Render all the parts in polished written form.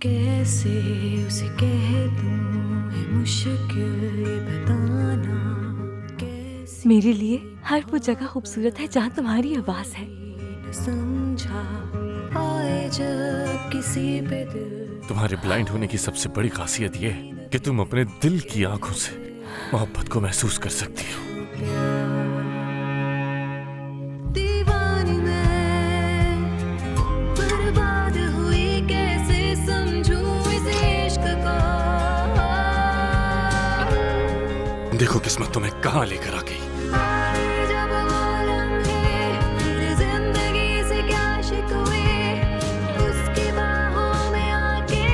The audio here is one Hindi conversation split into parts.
कैसे उसे कह दूं है मुश्किल ये बताना कैसे मेरे लिए हर वो जगह खूबसूरत है जहाँ तुम्हारी आवाज है। न समझा आए जब किसी पे दिल तुम्हारे ब्लाइंड होने की सबसे बड़ी खासियत ये है कि तुम अपने दिल की आंखों से मोहब्बत को महसूस कर सकती हो। दीवानी मैं बर्बाद हुई कैसे समझूं इस इश्क को देखो किस्मत तुम्हें कहाँ लेकर आ गई। जब वो लम्हे मेरी जिंदगी से क्या शिकवे उसकी बाहों में आके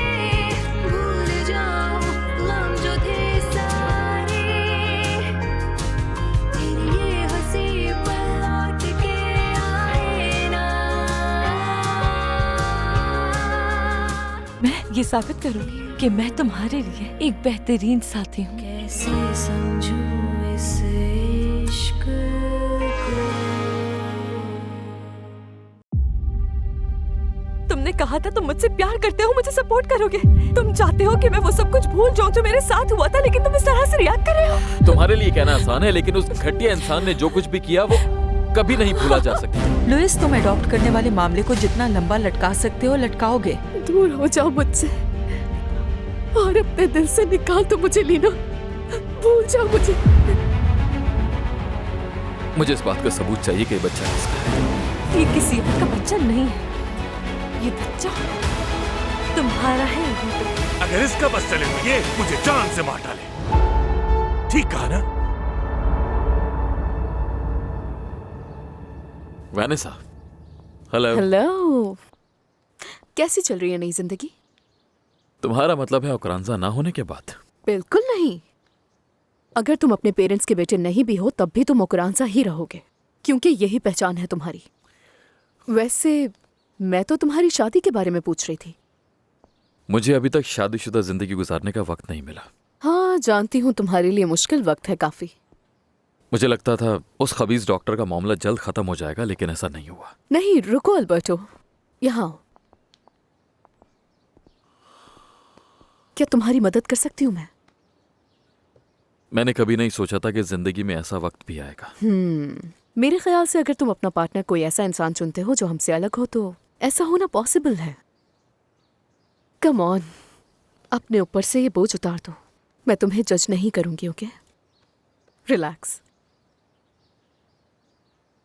भूल जाऊं गम जो थे सारे तेरी ये हंसी पल लौट के आए ना। मैं ये साबित करूंगी कि मैं तुम्हारे लिए एक बेहतरीन साथी हूँ। कैसे समझूं इस इश्क को। तुमने कहा था तुम मुझसे प्यार करते हो, मुझे सपोर्ट करोगे। तुम चाहते हो कि मैं वो सब कुछ भूल जाऊं जो मेरे साथ हुआ था, लेकिन तुम इस तरह से रिएक्ट कर रहे हो। तुम्हारे लिए कहना आसान है, लेकिन उस घटिया इंसान ने जो कुछ भी किया वो कभी नहीं भूला जा सकता। लुइस, तुम अडॉप्ट करने वाले मामले को जितना लंबा लटका सकते हो लटकाओगे। दूर हो जाओ मुझसे और अपने दिल से निकाल दो मुझे लीना। भूल जाओ मुझे। मुझे इस बात का सबूत चाहिए कि ये बच्चा किसका है। ये किसी और का बच्चा नहीं है, ये बच्चा तुम्हारा है। अगर इसका बस चले तो ये मुझे जान से मार डाले। ठीक कहा ना? Vanessa, hello. हेलो, कैसी चल रही है नई जिंदगी? तुम्हारा मतलब है ओकरांजा ना होने के बाद? बिल्कुल नहीं। अगर तुम अपने पेरेंट्स के बेटे नहीं भी हो तब भी तुम ओकरांजा ही रहोगे, क्योंकि यही पहचान है तुम्हारी। वैसे मैं तो तुम्हारी शादी के बारे में पूछ रही थी। मुझे अभी तक शादीशुदा जिंदगी गुजारने का वक्त नहीं मिला। हाँ, जानती हूँ तुम्हारे लिए मुश्किल वक्त है काफी। मुझे लगता था उस खबीज डॉक्टर का मामला जल्द खत्म हो जाएगा, लेकिन ऐसा नहीं हुआ। नहीं, रुको अल्बर्टो, यहाँ आओ। क्या तुम्हारी मदद कर सकती हूँ मैं? मैंने कभी नहीं सोचा था कि जिंदगी में ऐसा वक्त भी आएगा। मेरे ख्याल से अगर तुम अपना पार्टनर कोई ऐसा इंसान चुनते हो जो हमसे अलग हो तो ऐसा होना पॉसिबल है। कम ऑन, अपने ऊपर से ये बोझ उतार दो। मैं तुम्हें जज नहीं करूंगी, okay? Relax.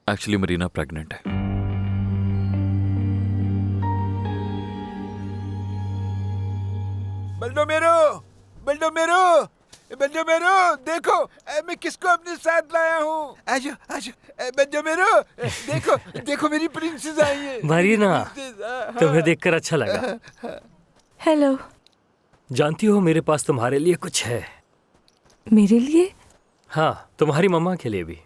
Actually Marina pregnant है। बल्डोमेरो, देखो मैं किसको अपने साथ लाया हूँ। आजो आजो बल्डोमेरो, देखो देखो मेरी प्रिंसेस आई है। मरीना, तुम्हें देखकर अच्छा लगा। हेलो। जानती हो मेरे पास तुम्हारे लिए कुछ है। मेरे लिए? हाँ, तुम्हारी मम्मा के लिए भी।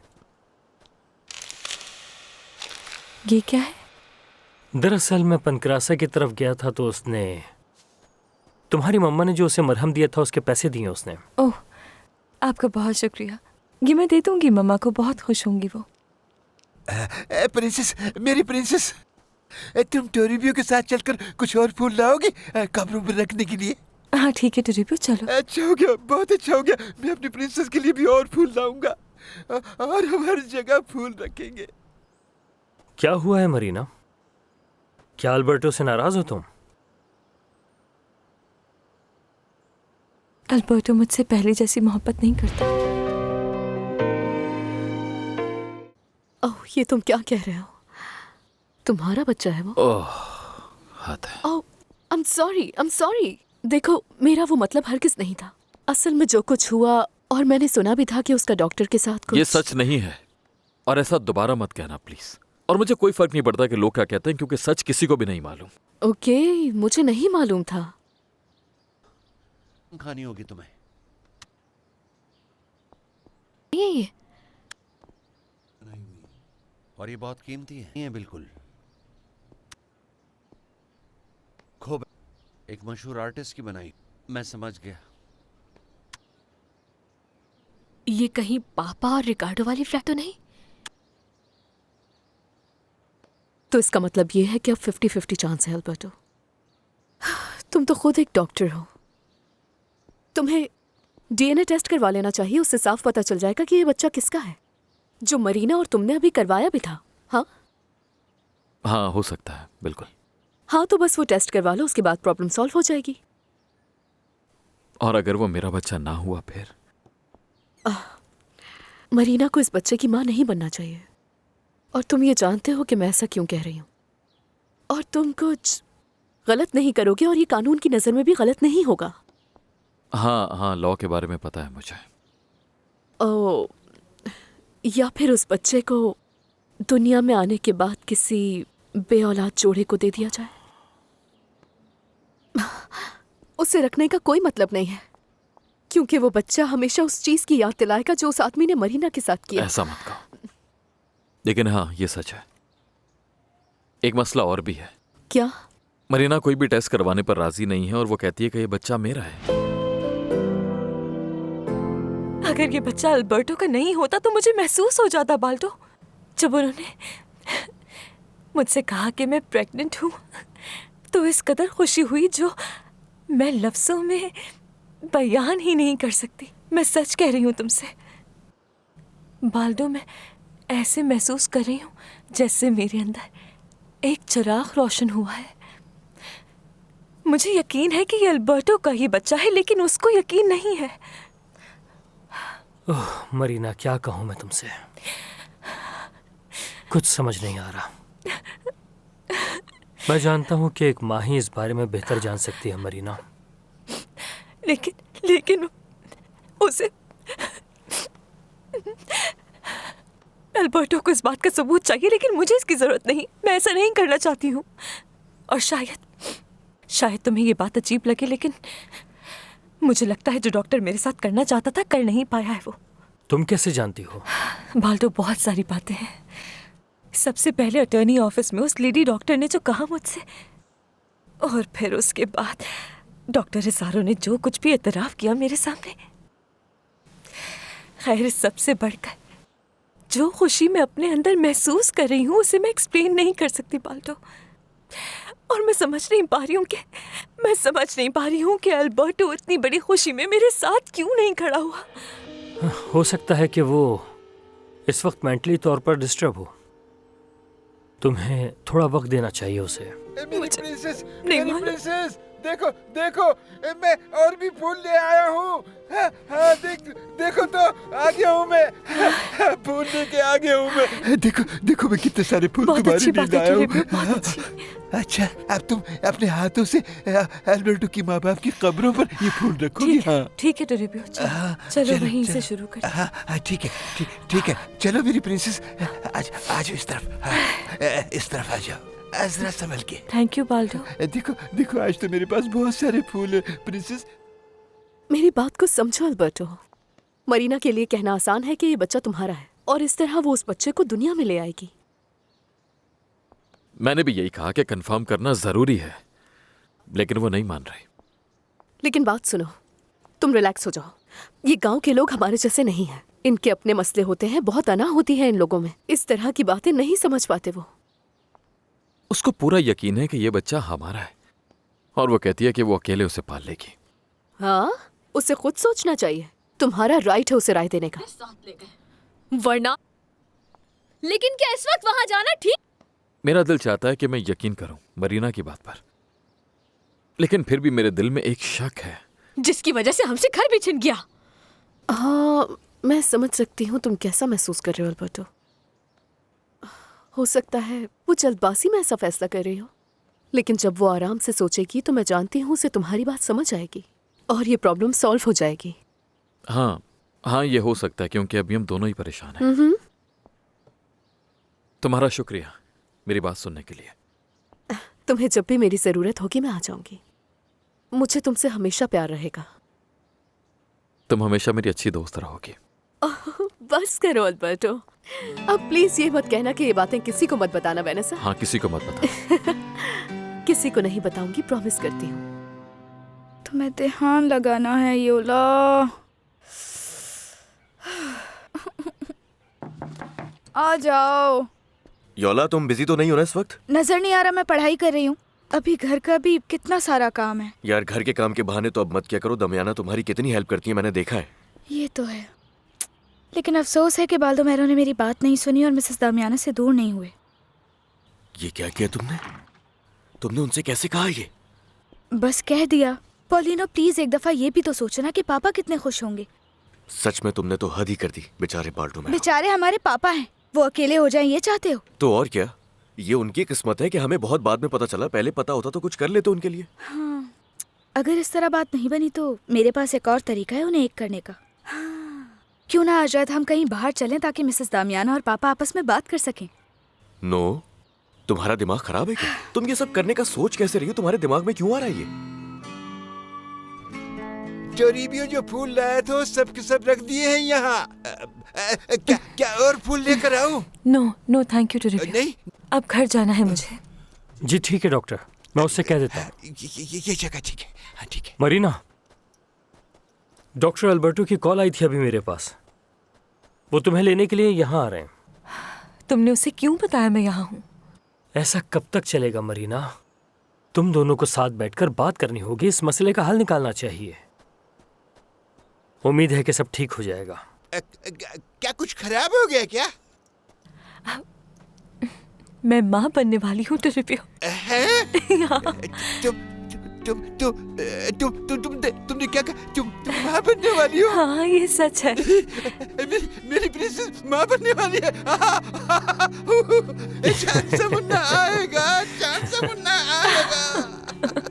ये क्या है? दरअसल मैं पनकरासा की तरफ गया था तो उसने, तुम्हारी मम्मा ने जो उसे मरहम दिया था उसके पैसे दिए उसने। ओह, आपका बहुत शुक्रिया। ये मैं दे दूंगी, मम्मा को बहुत खुश होंगी वो। प्रिंसेस, मेरी प्रिंसेस, तुम टोरिबियो के साथ चलकर कुछ और फूल लाओगी कमरों में रखने के लिए? हाँ ठीक है टोरिबियो, चलो। अच्छा हो गया, बहुत अच्छा हो गया। मैं अपनी प्रिंसेस के लिए भी और फूल लाऊंगा और हम हर जगह फूल रखेंगे। क्या हुआ है मरीना? क्या अल्बर्टो से नाराज हो तुम? अल्बर्टो मुझसे पहले जैसी मोहब्बत नहीं करता। ओह, ये तुम क्या कह रहे हो? तुम्हारा बच्चा है वो? ओह, हद है। ओह, आई एम सॉरी। देखो, मेरा वो मतलब हरगिज़ नहीं था। असल में जो कुछ हुआ, और मैंने सुना भी था कि उसका डॉक्टर के साथ कुछ। ये सच नहीं है और ऐसा दोबारा मत कहना प्लीज। और मुझे कोई फर्क नहीं पड़ता कि लोग क्या कहते हैं, क्योंकि सच किसी को भी नहीं मालूम। ओके, मुझे नहीं मालूम था। खानी होगी तुम्हें। ये और ये बहुत कीमती है। ये बिल्कुल खूब एक मशहूर आर्टिस्ट की बनाई। मैं समझ गया। ये कहीं पापा और रिकार्डो वाली फ्लैट तो नहीं? तो इसका मतलब ये है कि अब 50-50 चांस है अल्बर्टो। तुम तो खुद एक डॉक्टर हो। तुम्हें डीएनए टेस्ट करवा लेना चाहिए, उससे साफ पता चल जाएगा कि ये बच्चा किसका है, जो मरीना और तुमने अभी करवाया भी था। हाँ हाँ, हो सकता है, बिल्कुल। हाँ, तो बस वो टेस्ट करवा लो, उसके बाद प्रॉब्लम सॉल्व हो जाएगी। और अगर वो मेरा बच्चा ना हुआ फिर? मरीना को इस बच्चे की माँ नहीं बनना चाहिए, और तुम ये जानते हो कि मैं ऐसा क्यों कह रही हूँ। और तुम कुछ गलत नहीं करोगे, और ये कानून की नज़र में भी गलत नहीं होगा। हाँ हाँ, लॉ के बारे में पता है मुझे। ओ, या फिर उस बच्चे को दुनिया में आने के बाद किसी बेऔलाद जोड़े को दे दिया जाए। उसे रखने का कोई मतलब नहीं है, क्योंकि वो बच्चा हमेशा उस चीज की याद दिलाएगा जो उस आदमी ने मरीना के साथ किया। ऐसा मत कहो। लेकिन हाँ, ये सच है। एक मसला और भी है। क्या? मरीना कोई भी टेस्ट करवाने पर राजी नहीं है, और वो कहती है कि ये बच्चा मेरा है। अगर ये बच्चा अल्बर्टो का नहीं होता तो मुझे महसूस हो जाता बाल्टो। जब उन्होंने मुझसे कहा कि मैं प्रेग्नेंट हूँ तो इस कदर खुशी हुई जो मैं लफ्ज़ों में बयान ही नहीं कर सकती। मैं सच कह रही हूँ तुमसे बाल्डो, मैं ऐसे महसूस कर रही हूँ जैसे मेरे अंदर एक चिराग रोशन हुआ है। मुझे यकीन है कि ये अल्बर्टो का ही बच्चा है, लेकिन उसको यकीन नहीं है। ओह मरीना, क्या कहूँ मैं तुमसे, कुछ समझ नहीं आ रहा। मैं जानता हूँ कि एक माँ ही इस बारे में बेहतर जान सकती है मरीना, लेकिन उसे अल्बर्टो को इस बात का सबूत चाहिए, लेकिन मुझे इसकी जरूरत नहीं। मैं ऐसा नहीं करना चाहती हूँ। और शायद तुम्हें ये बात अजीब लगे, लेकिन मुझे लगता है जो डॉक्टर मेरे साथ करना चाहता था कर नहीं पाया है वो। तुम कैसे जानती हो? बाल्डो, बहुत सारी बातें हैं। सबसे पहले अटर्नी ऑफिस में उस लेडी डॉक्टर ने जो कहा मुझसे, और फिर उसके बाद डॉक्टर रिसारो ने जो कुछ भी एतराफ़ किया मेरे सामने। खैर, सबसे बढ़कर जो खुशी मैं अपने अंदर महसूस कर रही हूँ उसे मैं एक्सप्लेन नहीं कर सकती बाल्डो। और मैं समझ नहीं पा रही हूँ कि अल्बर्टो इतनी बड़ी खुशी में मेरे साथ क्यों नहीं खड़ा हुआ। हो सकता है कि वो इस वक्त मेंटली तौर पर डिस्टर्ब हो। तुम्हें थोड़ा वक्त देना चाहिए उसे। मेरी प्रिंसेस, नहीं मेरी मालूम। प्रिंसेस, देखो देखो, मैं और भी फूल ले आया हूँ। हाँ, हाँ, देखो तो आ गया हूँ मैं। हाँ, फूल लेके आ गया हूँ मैं। देखो देखो, मैं कितने सारे फूल बहुत तुम्हारे अच्छी लिए बात है लाया हूँ। टेरेबियो, बहुत अच्छी। अच्छा, अब तुम अपने हाथों से अल्बर्टो की माँ बाप की कब्रों पर ये फूल रखोगी। हाँ ठीक है टेरेबियो, चलो वहीं से शुरू करते हैं। हाँ हाँ, ठीक है, ठीक है। चलो मेरी प्रिंसेस, आज इस तरफ। हाँ, इस तरफ आ जाओ, जरा संभल के। Thank you Baldo. देखो देखो, आज तो मेरे पास बहुत सारे फूल है प्रिंसेस। मेरी बात को समझो अल्बर्टो। मरीना के लिए कहना आसान है कि ये बच्चा तुम्हारा है, और इस तरह वो उस बच्चे को दुनिया में ले आएगी। मैंने भी यही कहा कि कंफर्म करना जरूरी है, लेकिन वो नहीं मान रही। लेकिन बात सुनो, तुम रिलैक्स हो जाओ। ये गांव के लोग हमारे जैसे नहीं हैं। इनके अपने मसले होते हैं, बहुत अना होती है इन लोगों में। इस तरह की बातें नहीं समझ पाते वो। उसको पूरा यकीन है कि ये बच्चा हमारा है, और वो कहती है कि वो अकेले उसे पाल लेगी। हाँ, उसे खुद सोचना चाहिए। तुम्हारा राइट है उसे राय देने का, वरना। लेकिन क्या इस वक्त वहां जाना ठीक? मेरा दिल चाहता है कि मैं यकीन करूं मरीना की बात पर, लेकिन फिर भी मेरे दिल में एक शक है जिसकी वजह से हमसे घर भी छिन गया। हाँ, मैं समझ सकती हूँ तुम कैसा महसूस कर रहे हो अल्बर्टो। हो सकता है वो जल्दबाजी में ऐसा फैसला कर रही हो, लेकिन जब वो आराम से सोचेगी तो मैं जानती हूँ उसे तुम्हारी बात समझ आएगी और ये प्रॉब्लम सॉल्व हो जाएगी। हाँ हाँ, ये हो सकता है, क्योंकि अभी हम दोनों ही परेशान हैं। तुम्हारा शुक्रिया मेरी बात सुनने के लिए। तुम्हें जब भी मेरी जरूरत होगी मैं आ जाऊंगी। मुझे तुमसे हमेशा प्यार रहेगा। तुम हमेशा मेरी अच्छी दोस्त रहोगी। बस करो अल्बर्टो, अब प्लीज ये मत कहना कि ये बातें किसी को मत बताना वैनेसा। हाँ, किसी को मत बता। किसी को नहीं बताऊंगी, प्रॉमिस करती हूँ। तुम्हें ध्यान लगाना है योला। आ जाओ। योला, तुम बिजी तो नहीं हो ना इस वक्त? नजर नहीं आ रहा, मैं पढ़ाई कर रही हूँ। अभी घर का भी कितना सारा काम है। यार घर के काम के बहाने तो अब मत क्या करो। दमयाना तुम्हारी कितनी हेल्प करती है, मैंने देखा है। ये तो है, लेकिन अफसोस है कि बाल्डोमेरो ने मेरी बात नहीं सुनी और मिसेस दामियाना से दूर नहीं हुए। ये क्या किया तुमने? तुमने उनसे कैसे कहा ये? बस कह दिया। पॉलिनो प्लीज एक दफा ये भी तो सोचो ना कि पापा कितने खुश होंगे। सच में तुमने तो हद ही कर दी। बेचारे बाल्डोमेरो। बेचारे हमारे पापा हैं, वो अकेले हो जाएं ये चाहते हो? तो और क्या, ये उनकी किस्मत है कि हमें बहुत बाद में पता चला। पहले पता होता तो कुछ कर लेते उनके लिए। हाँ, अगर इस तरह बात नहीं बनी तो मेरे पास एक और तरीका है उन्हें एक करने का। हाँ, क्यों ना आज रात हम कहीं बाहर चलें ताकि मिसेस दामियाना और पापा आपस में बात कर सकें। नो, तुम्हारा दिमाग खराब है क्या? तुम ये सब करने का सोच कैसे रही हो? तुम्हारे दिमाग में क्यों आ रहा है ये? टोरिबियो जो फूल लाया था सब के सब रख दिए हैं यहाँ। क्या क्या और फूल लेकर आऊं? No no thank you Toribio. नहीं, अब घर जाना है मुझे। जी ठीक है डॉक्टर, मैं उससे कह देता हूँ। ये जगह ठीक है। हाँ ठीक है। मरीना, डॉक्टर अल्बर्टो की कॉल आई थी अभी मेरे पास। वो तुम्हें लेने के लिए यहाँ आ रहे हैं। तुमने उसे क्यों बताया मैं यहाँ हूँ? ऐसा कब तक चलेगा मरीना? तुम दोनों को साथ बैठकर बात करनी होगी, इस मसले का हल निकालना चाहिए। उम्मीद है कि सब ठीक हो जाएगा। क्या कुछ खराब हो गया क्या? मैं माँ बनने वाली हूँ टोरिबियो। तुमने क्या कहा? तुम माँ बनने वाली हो? हाँ ये सच है। मेरी प्रिंसेस माँ बनने वाली है। चांद से मुन्ना आएगा, चांद से मुन्ना आएगा।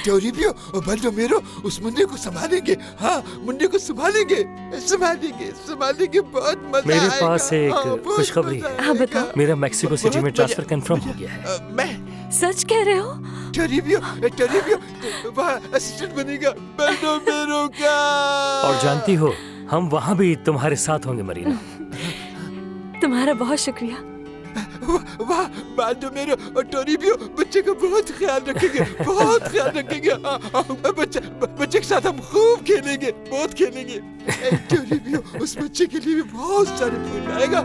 टोरिबियो और बाल्डोमेरो उस मुन्ने को संभालेंगे। हाँ, मुन्ने को संभालेंगे, संभालेंगे बहुत मजा मेरे आएगा। पास एक खुशखबरी है। हाँ बताओ। मेरा मैक्सिको सिटी में ट्रांसफर कंफर्म हो गया है। मैं सच कह रहे हो? टोरिबियो वहाँ असिस्टेंट बनेगा बाल्डोमेरो का। और जानती हो, हम वहाँ भी तुम्हारे साथ होंगे मरीना। तुम्हारा बहुत शुक्रिया। वाह, बाल्डोमेरो और टोरिबियो बच्चे का बहुत ख्याल रखेंगे, बहुत ख्याल रखेंगे। बच्चे के साथ हम खूब खेलेंगे, बहुत खेलेंगे। टोरिबियो उस बच्चे के लिए भी बहुत सारे फूल लाएगा।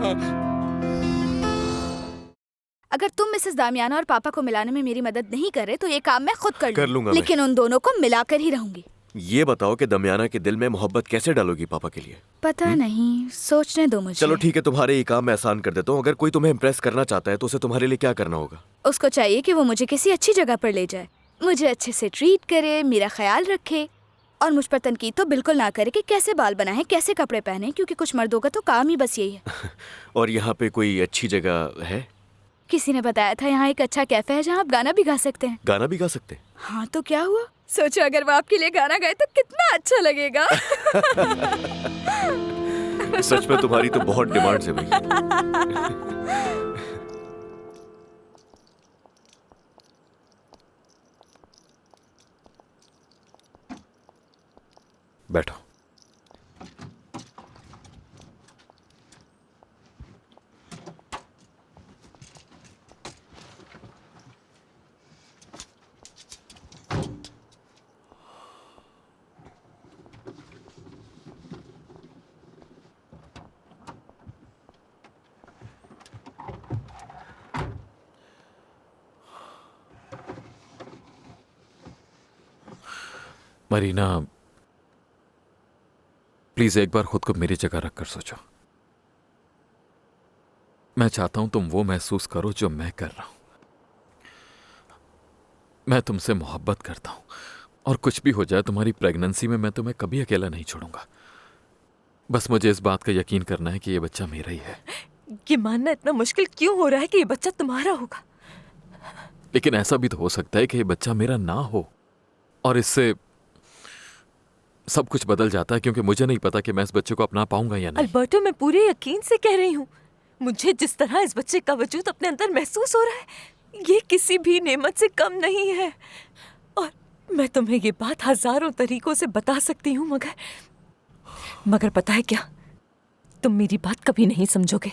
अगर तुम मिसेस दामियाना और पापा को मिलाने में मेरी मदद नहीं कर रहे तो ये काम मैं खुद कर लूंगा। लेकिन उन दोनों को मिलाकर ही रहूंगी। ये बताओ कि दमयाना के दिल में मोहब्बत कैसे डालोगी पापा के लिए? पता नहीं, सोचने दो मुझे। चलो ठीक है, तुम्हारे ये काम मैं आसान कर देता हूँ। अगर कोई तुम्हें इम्प्रेस करना चाहता है तो उसे तुम्हारे लिए क्या करना होगा? उसको चाहिए कि वो मुझे किसी अच्छी जगह पर ले जाए, मुझे अच्छे से ट्रीट करे, मेरा ख्याल रखे और मुझ पर तनकीद तो बिल्कुल ना करे कि कैसे बाल बनाए, कैसे कपड़े पहने, क्योंकि कुछ मर्दों का तो काम ही बस यही है। और यहाँ पे कोई अच्छी जगह है? किसी ने बताया था यहाँ एक अच्छा कैफे है जहाँ आप गाना भी गा सकते हैं। गाना भी गा सकते हैं? हाँ तो क्या हुआ? सोचो अगर वो आपके लिए गाना गाए तो कितना अच्छा लगेगा। सच में तुम्हारी तो बहुत डिमांड्स है भाई। बैठो। मरीना, प्लीज एक बार खुद को मेरी जगह रखकर सोचो। मैं चाहता हूं तुम वो महसूस करो जो मैं कर रहा हूं। मैं तुमसे मोहब्बत करता हूं और कुछ भी हो जाए तुम्हारी प्रेगनेंसी में मैं तुम्हें कभी अकेला नहीं छोड़ूंगा। बस मुझे इस बात का यकीन करना है कि ये बच्चा मेरा ही है। ये मानना इतना मुश्किल क्यों हो रहा है कि ये बच्चा तुम्हारा होगा? लेकिन ऐसा भी तो हो सकता है कि ये बच्चा मेरा ना हो और इससे सब कुछ बदल जाता है, क्योंकि मुझे नहीं पता कि मैं इस बच्चे को अपना पाऊंगा या नहीं। अल्बर्टो, मैं पूरे यकीन से कह रही हूँ, मुझे जिस तरह इस बच्चे का वजूद अपने अंदर महसूस हो रहा है ये किसी भी नेमत से कम नहीं है। और मैं तुम्हें ये बात हजारों तरीकों से बता सकती हूँ, मगर पता है क्या, तुम मेरी बात कभी नहीं समझोगे,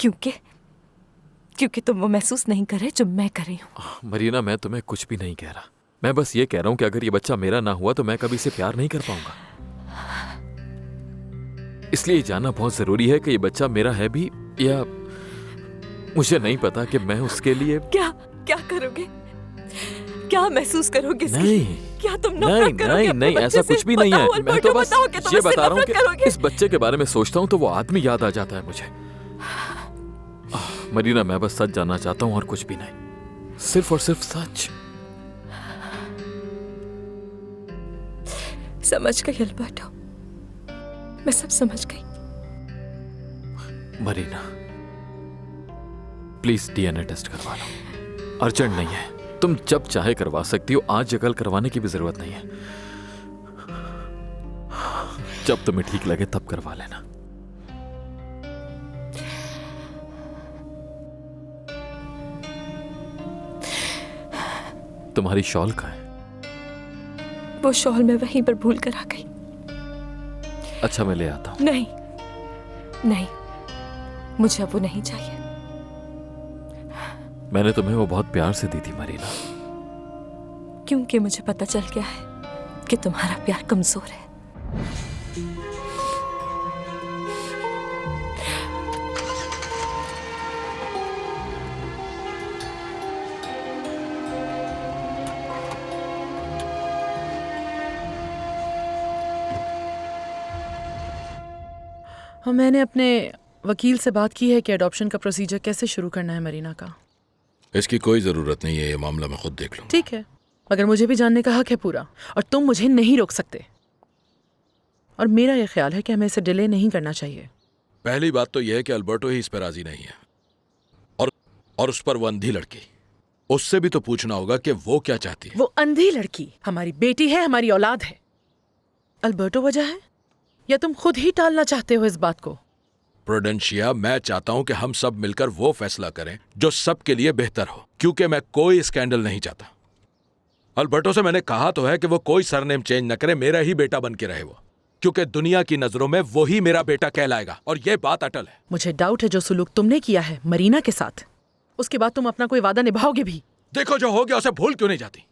क्योंकि तुम वो महसूस नहीं कर रहे जो मैं कर रही हूँ। मरीना, मैं तुम्हें कुछ भी नहीं कह रहा। मैं बस ये कह रहा हूं कि अगर ये बच्चा मेरा ना हुआ तो मैं कभी इसे प्यार नहीं कर पाऊंगा। इसलिए जानना बहुत जरूरी है कि ये बच्चा मेरा है भी या मुझे नहीं पता कि मैं उसके लिए क्या करोगे? क्या महसूस करोगे इसकी? नहीं क्या तुम नहीं नफरत करोगे नहीं अपने नहीं बच्चे ऐसा से? कुछ भी नहीं है। बताओ, मैं तो अल्बर्टो, बस बताओ कि तुम ये इससे बता रहा हूँ नफरत करोगे? कि इस बच्चे के बारे में सोचता हूँ तो वो आदमी याद आ जाता है मुझे। मरीना, मैं बस सच जानना चाहता हूँ और कुछ भी नहीं, सिर्फ और सिर्फ सच। समझ गई अल्बर्टो, मैं सब समझ गई। मरीना प्लीज डीएनए टेस्ट करवा लो, अर्जेंट नहीं है, तुम जब चाहे करवा सकती हो, आज या कल करवाने की भी जरूरत नहीं है, जब तुम्हें ठीक लगे तब करवा लेना। तुम्हारी शॉल कहाँ है? वो शॉल मैं वहीं पर भूल कर आ गई। अच्छा मैं ले आता हूं। नहीं नहीं, मुझे अब वो नहीं चाहिए। मैंने तुम्हें वो बहुत प्यार से दी थी मरीना। क्योंकि मुझे पता चल गया है कि तुम्हारा प्यार कमजोर है। हाँ, मैंने अपने वकील से बात की है कि अडॉप्शन का प्रोसीजर कैसे शुरू करना है मरीना का। इसकी कोई जरूरत नहीं है, ये मामला मैं खुद देख लूंगा। ठीक है, मगर मुझे भी जानने का हक है पूरा, और तुम मुझे नहीं रोक सकते। और मेरा यह ख्याल है कि हमें इसे डिले नहीं करना चाहिए। पहली बात तो यह है कि अल्बर्टो ही इस पर राजी नहीं है, और उस पर वो अंधी लड़की, उससे भी तो पूछना होगा कि वो क्या चाहती है। वो अंधी लड़की हमारी बेटी है, हमारी औलाद है। अल्बर्टो वजह है या तुम खुद ही टालना चाहते हो इस बात को? प्रूडेंशिया, मैं चाहता हूं कि हम सब मिलकर वो फैसला करें जो सबके लिए बेहतर हो, क्योंकि मैं कोई स्कैंडल नहीं चाहता। अल्बर्टो से मैंने कहा तो है कि वो कोई सरनेम चेंज न करे, मेरा ही बेटा बन के रहे वो, क्योंकि दुनिया की नजरों में वो ही मेरा बेटा कहलाएगा, और ये बात अटल है। मुझे डाउट है जो सुलूक तुमने किया है मरीना के साथ, उसके बाद तुम अपना कोई वादा निभाओगे भी? देखो, जो हो गया उसे भूल क्यों नहीं जाती?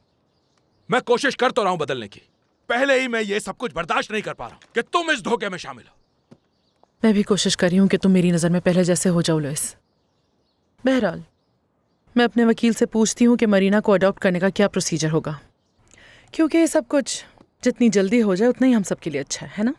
मैं कोशिश कर तो रहा हूं बदलने की, पहले ही मैं ये सब कुछ बर्दाश्त नहीं कर पा रहा हूं कि तुम इस धोखे में शामिल हो। मैं भी कोशिश कर रही हूं कि तुम मेरी नजर में पहले जैसे हो जाओ लुइस। बहरहाल, मैं अपने वकील से पूछती हूँ कि मरीना को अडॉप्ट करने का क्या प्रोसीजर होगा, क्योंकि ये सब कुछ जितनी जल्दी हो जाए उतना ही हम सबके लिए अच्छा है ना?